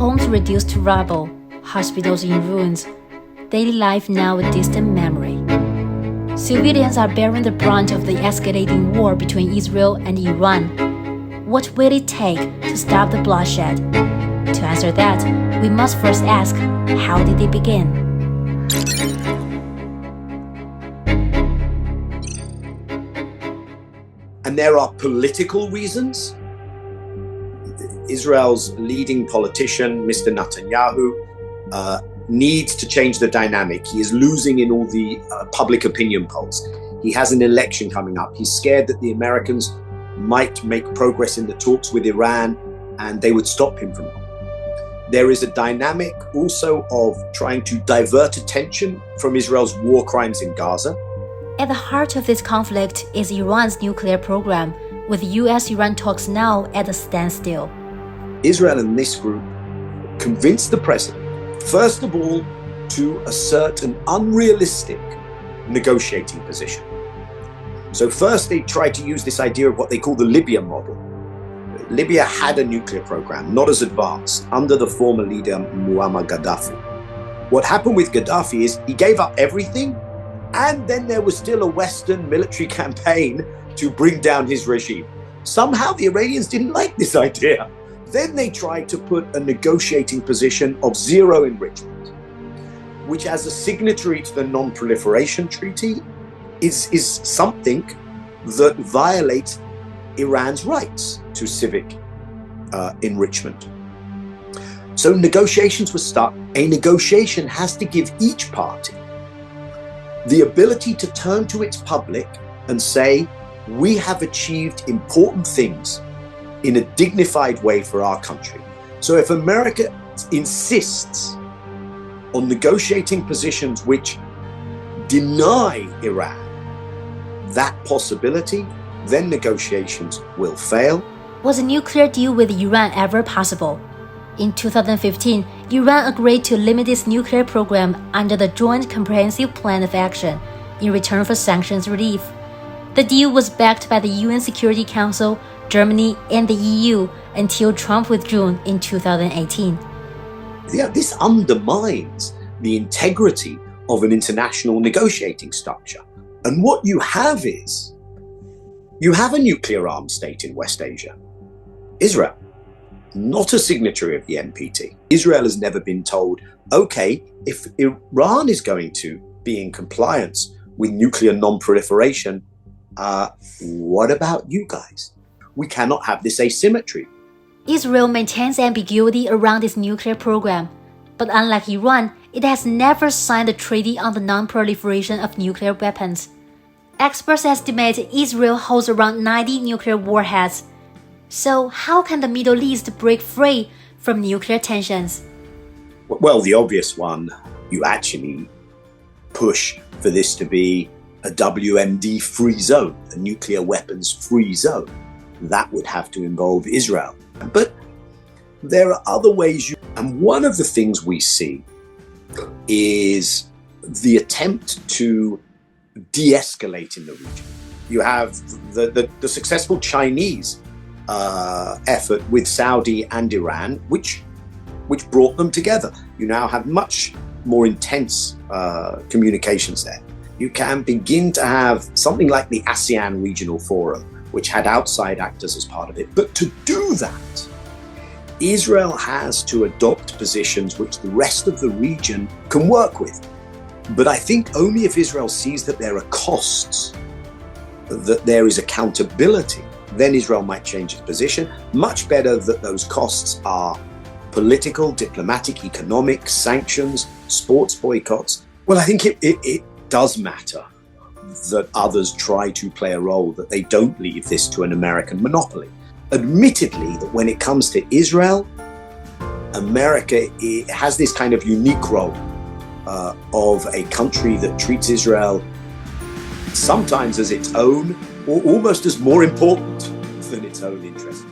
homes reduced to rubble, hospitals in ruins, daily life now a distant memory. Civilians are bearing the brunt of the escalating war between Israel and Iran. What will it take to stop the bloodshed? To answer that, we must first ask, how did it begin? And there are political reasons. Israel's leading politician, Mr. Netanyahu, needs to change the dynamic. He is losing in all the public opinion polls. He has an election coming up. He's scared that the Americans might make progress in the talks with Iran and they would stop him from it. There is a dynamic also of trying to divert attention from Israel's war crimes in Gaza. At the heart of this conflict is Iran's nuclear program, with US-Iran talks now at a standstill. Israel and this group convinced the president, first of all, to assert an unrealistic negotiating position. So first they tried to use this idea of what they call the Libya model. Libya had a nuclear program, not as advanced, under the former leader Muammar Gaddafi. What happened with Gaddafi is he gave up everything, and then there was still a Western military campaign to bring down his regime. Somehow the Iranians didn't like this idea. Then they tried to put a negotiating position of zero enrichment, which as a signatory to the Non-Proliferation Treaty is something that violates Iran's rights to civic enrichment. So negotiations were stuck. A negotiation has to give each party the ability to turn to its public and say, we have achieved important things in a dignified way for our country. So if America insists on negotiating positions which deny Iran that possibility, then negotiations will fail. Was a nuclear deal with Iran ever possible? In 2015, Iran agreed to limit its nuclear program under the Joint Comprehensive Plan of Action in return for sanctions relief. The deal was backed by the UN Security Council, Germany, and the EU until Trump withdrew in 2018. Yeah, this undermines the integrity of an international negotiating structure. And what you have is, you have a nuclear armed state in West Asia, Israel, not a signatory of the NPT. Israel has never been told, okay, if Iran is going to be in compliance with nuclear non-proliferation, what about you guys? We cannot have this asymmetry. Israel maintains ambiguity around its nuclear program, but unlike Iran, it has never signed a treaty on the non-proliferation of nuclear weapons. Experts estimate Israel holds around 90 nuclear warheads. So how can the Middle East break free from nuclear tensions? Well, the obvious one, you actually push for this to be a WMD-free zone, a nuclear weapons-free zone. That would have to involve Israel. But there are other ways, and one of the things we see is the attempt to de-escalate in the region. You have the successful Chinese effort with Saudi and Iran, which brought them together. You now have much more intense communications there. You can begin to have something like the ASEAN Regional Forum, which had outside actors as part of it. But to do that, Israel has to adopt positions which the rest of the region can work with. But I think only if Israel sees that there are costs, that there is accountability, then Israel might change its position. Much better that those costs are political, diplomatic, economic, sanctions, sports boycotts. Well, I think it does matter that others try to play a role, that they don't leave this to an American monopoly. Admittedly, that when it comes to Israel, America has this kind of unique role of a country that treats Israel sometimes as its own, or almost as more important than its own interest.